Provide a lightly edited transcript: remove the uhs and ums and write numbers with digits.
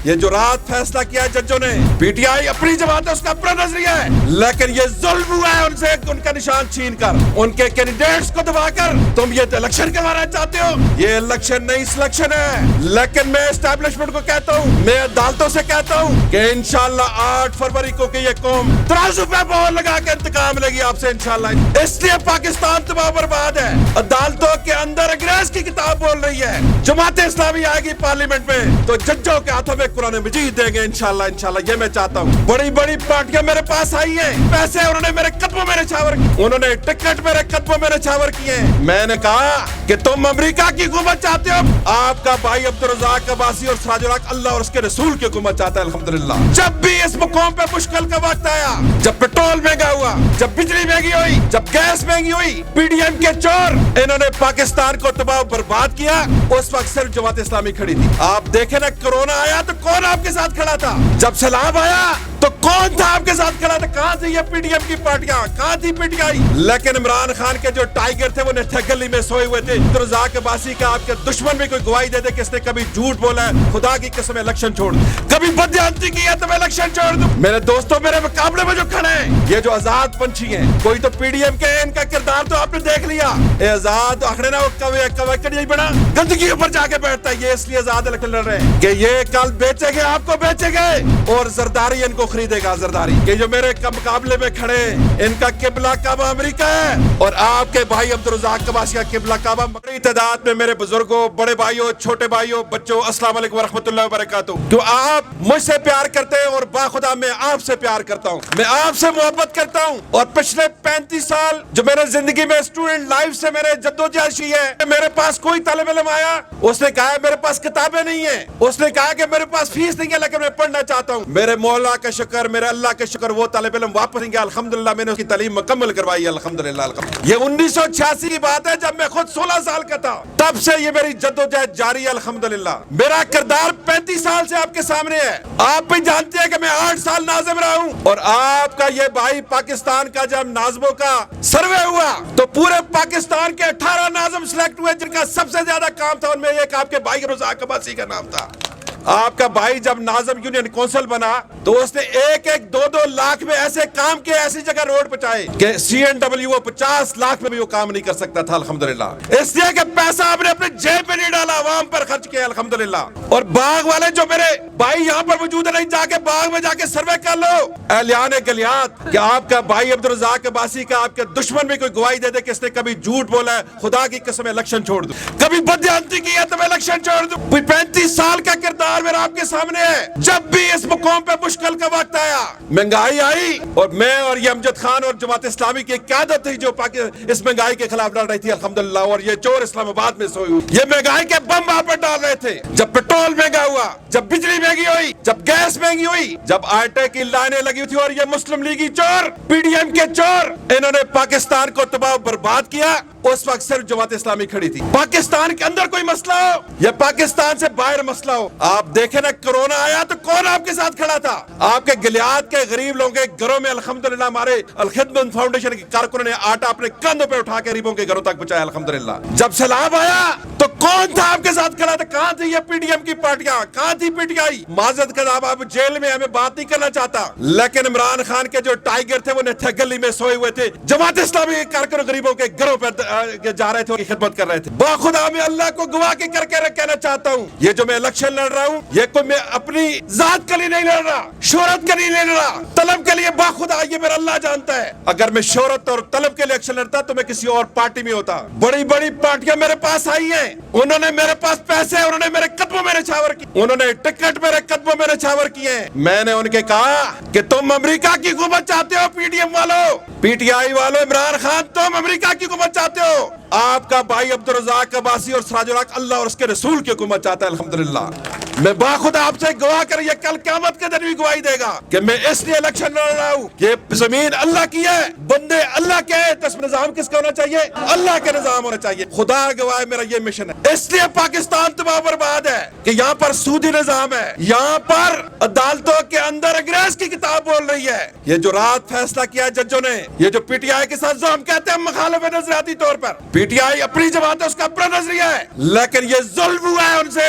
یہ جو رات فیصلہ کیا ججوں نے، پی ٹی آئی اپنی جماعت ہے، اس کا اپنا نظریہ ہے، لیکن یہ ظلم ہوا ہے ان سے ان کا نشان چھین کر، ان کے کینڈیڈیٹس کو دبا کر تم یہ الیکشن کروانا چاہتے ہو۔ یہ الیکشن نہیں سلیکشن ہے، لیکن میں اسٹیبلشمنٹ کو کہتا ہوں، میں عدالتوں سے کہتا ہوں کہ انشاءاللہ 8 فروری کو کہ یہ قوم ترازو پہ مہر لگا کے انتقام لے گی آپ سے انشاءاللہ۔ اس لیے پاکستان تباہ برباد ہے، عدالتوں کے اندر انگریز کی کتاب بول رہی ہے، جماعت اسلامی آئے گی پارلیمنٹ میں تو ججوں کے ہاتھوں میں قرآن مجید دیں گے انشاءاللہ انشاءاللہ۔ یہ میں چاہتا ہوں۔ بڑی بڑی پارٹیاں میرے پاس آئی ہیں، پیسے انہوں نے میرے قدموں میں نچھاور کیے، انہوں نے ٹکٹ میرے قدموں میں نچھاور کیے ہیں۔ میں نے کہا کہ تم امریکہ کی حکومت چاہتے ہو، آپ کا بھائی عبدالرزاق عباسی اور سراج الحق اللہ اور اس کے رسول کی حکومت چاہتا ہے الحمدللہ۔ جب بھی اس قوم پہ مشکل کا وقت آیا، جب پیٹرول مہنگا ہوا، جب بجلی مہنگی ہوئی، جب گیس مہنگی ہوئی، پی ڈی ایم کے چور انہوں نے پاکستان کو تباہ و برباد کیا، اس وقت صرف جماعت اسلامی کھڑی تھی۔ آپ دیکھیں نا، کورونا آیا تو کون آپ کے ساتھ کھڑا تھا؟ جب سیلاب آیا تو کون تھا آپ کے ساتھ کھڑا تھا؟ کہاں تھی یہ پی ڈی ایم کی پارٹیاں؟ کہاں تھی پی ٹی آئی؟ لیکن عمران خان کے جو ٹائیگر تھے وہ نٹھے گلی میں سوئے ہوئے تھے۔ عبدالرزاق عباسی کا آپ کے دشمن بھی کوئی گواہی دے دے کہ اس نے کبھی جھوٹ بولا ہے، خدا کی قسم الیکشن چھوڑ دوں، کبھی بددیانتی کی ہے تو میں الیکشن چھوڑ دوں۔ میرے دوستوں، میرے مقابلے میں جو کھڑے ہیں یہ جو آزاد پنچھی ہیں، کوئی تو پی ڈی ایم کے ہیں، ان کا کردار تو آپ نے دیکھ لیا۔ اے آزاد آخر نا کوئی بڑا گندگی اوپر جا کے بیٹھتا ہے، یہ اس لیے آزاد الیکشن لڑ رہے ہیں کہ یہ کل بیچے گے، آپ کو بیچے گے اور زرداری ان کو خریدے گا زرداری۔ کہ جو میرے مقابلے میں کھڑے ہیں ان کا قبلہ کعبہ امریکہ ہے اور آپ کے بھائی عبدالرزاق عباسی کا قبلہ کعبہ۔ بڑی تعداد میں میرے بزرگوں، بڑے بھائیوں، چھوٹے بھائیوں، بچوں، السلام علیکم ورحمۃ اللہ وبرکاتہ۔ تو آپ مجھ سے پیار کرتے ہیں اور باخدا میں آپ سے پیار کرتا ہوں، میں آپ سے محبت کرتا ہوں۔ اور پچھلے 35 سال جو میرے زندگی میں اسٹوڈنٹ لائف سے میرے جدوجہد ہے، میرے پاس کوئی طالب علم آیا، اس نے کہا میرے پاس کتابیں نہیں ہیں، اس نے کہا کہ میرے پاس فیس نہیں ہے لیکن میں پڑھنا چاہتا ہوں۔ میرے مولا کا شکر، میرے اللہ کا شکر، وہ طالب علم واپس نہیں گیا الحمدللہ، میں نے اس کی تعلیم مکمل کروائی الحمدللہ۔ یہ 1986 کی بات ہے جب میں خود 16 سال کا تھا، تب سے یہ میری جدوجہد جاری ہے الحمدللہ۔ میرا کردار 35 سال سے آپ کے سامنے ہے، آپ بھی جانتے ہیں کہ میں 8 سال ناظم رہا ہوں، اور آپ کا یہ بھائی پاکستان کا جب ناظموں کا سروے ہوا تو پورے پاکستان کے 18 ناظم سلیکٹ ہوئے جن کا سب سے زیادہ کام تھا، ان میں ایک آپ کے بھائی عبدالرزاق عباسی کا نام تھا۔ آپ کا بھائی جب ناظم یونین کونسل بنا تو اس نے 1-2 لاکھ میں ایسے کام کیے، ایسی جگہ روڈ پہنچائے کہ سی این ڈبلیو 50 لاکھ میں بھی وہ کام نہیں کر سکتا تھا الحمدللہ، اس لیے کہ پیسہ آپ نے اپنے جیب میں نہیں ڈالا، عوام پر خرچ کیا الحمدللہ۔ اور باغ والے جو میرے بھائی یہاں پر موجود ہیں، نہیں جا کے باغ میں جا کے سروے کر لو اہلیان گلیات کہ آپ کا بھائی عبدالرزاق عباسی کا آپ کے دشمن بھی کوئی گواہی دے دے کہ اس نے کبھی جھوٹ بولا ہے، خدا کی قسم الیکشن چھوڑ دوں، کبھی بددیانتی کی ہے تو میں الیکشن چھوڑ دوں۔ 35 سال کا کردار میرا آپ کے سامنے ہے۔ جب بھی اس قوم پہ مشکل کا وقت آیا، مہنگائی آئی، اور میں اور یہ امجد خان اور جماعت اسلامی کی قیادت تھی جو اس مہنگائی کے خلاف لڑ رہی تھی الحمدللہ، اور یہ چور اسلام آباد میں سوئے ہوئے یہ مہنگائی کے بم وہاں پر ڈال رہے تھے۔ جب پیٹرول مہنگا ہوا، جب بجلی مہنگی ہوئی، جب گیس مہنگی ہوئی، جب آٹے کی لائنیں لگی تھی، اور یہ مسلم لیگی چور، پی ڈی ایم کے چور، انہوں نے پاکستان کو تباہ و برباد کیا، اس وقت صرف جماعت اسلامی کھڑی تھی۔ پاکستان کے اندر کوئی مسئلہ ہو یا پاکستان سے باہر مسئلہ ہو، آپ دیکھیں نا، کورونا آیا تو کون آپ کے ساتھ کھڑا تھا؟ آپ کے گلیات کے غریب لوگوں کے گھروں میں الحمدللہ ہمارے الخدمت فاؤنڈیشن کے کارکنوں نے آٹا اپنے کندھوں پہ اٹھا کے غریبوں کے گھروں تک پہنچایا الحمدللہ۔ جب سیلاب آیا تو کون تھا آپ کے ساتھ کھڑا تھا؟ کہاں تھی یہ پی ڈی ایم کی پارٹیاں؟ کہاں تھی پی ٹی آئی؟ معذرت کا نام، آپ جیل میں، ہمیں بات نہیں کرنا چاہتا، لیکن عمران خان کے جو ٹائیگر تھے وہ نٹھے گلی میں سوئے ہوئے تھے، جماعت اسلامی کے کارکن غریبوں کے گھروں پہ جا رہے تھے، کی خدمت کر رہے تھے۔ باخدا میں اللہ کو گواہ کے کر کے کہنا چاہتا ہوں، یہ جو میں الیکشن لڑ رہا ہوں، یہ کوئی میں اپنی ذات کے لیے نہیں لڑ رہا، شہرت کے لیے نہیں لڑ رہا، طلب کے لیے، باخدا یہ میرا اللہ جانتا ہے۔ اگر میں شہرت اور طلب کے لیے الیکشن لڑتا تو میں کسی اور پارٹی میں ہوتا۔ بڑی بڑی پارٹیاں میرے پاس آئی ہیں، انہوں نے میرے پاس پیسے، انہوں نے میرے قدموں میں نچھاور کی، انہوں نے ٹکٹ میرے قدموں میں نچھاور کیے ہیں۔ میں نے ان کے کہا کہ تم امریکہ کی حکومت چاہتے ہو، پی ڈی ایم والوں، پی ٹی آئی والوں، عمران خان تم امریکہ کی حکومت چاہتے ہو، آپ کا بھائی عبدالرزاق عباسی اور سراج الحق اللہ اور اس کے رسول کی حکومت چاہتا ہے الحمدللہ۔ میں باخدا آپ سے گواہ کر، یہ کل قیامت کے دن بھی گواہی دے گا کہ میں اس لیے الیکشن لڑ رہا ہوں، یہ زمین اللہ کی ہے، بندے اللہ کے ہیں، تو اس میں نظام کس کا ہونا چاہیے؟ اللہ کے نظام ہونا چاہیے۔ خدا گواہ ہے، میرا یہ مشن ہے۔ اس لیے پاکستان تباہ برباد ہے کہ یہاں پر سودی نظام ہے، یہاں پر عدالتوں کے اندر انگریز کی کتاب بول رہی ہے۔ یہ جو رات فیصلہ کیا ججوں نے، یہ جو پی ٹی آئی کے ساتھ جو ہم کہتے ہیں مخالف نظریاتی طور پر، پی ٹی آئی اپنی جماعت ہے، اس کا اپنا نظریہ ہے، لیکن یہ ظلم ہوا ہے ان سے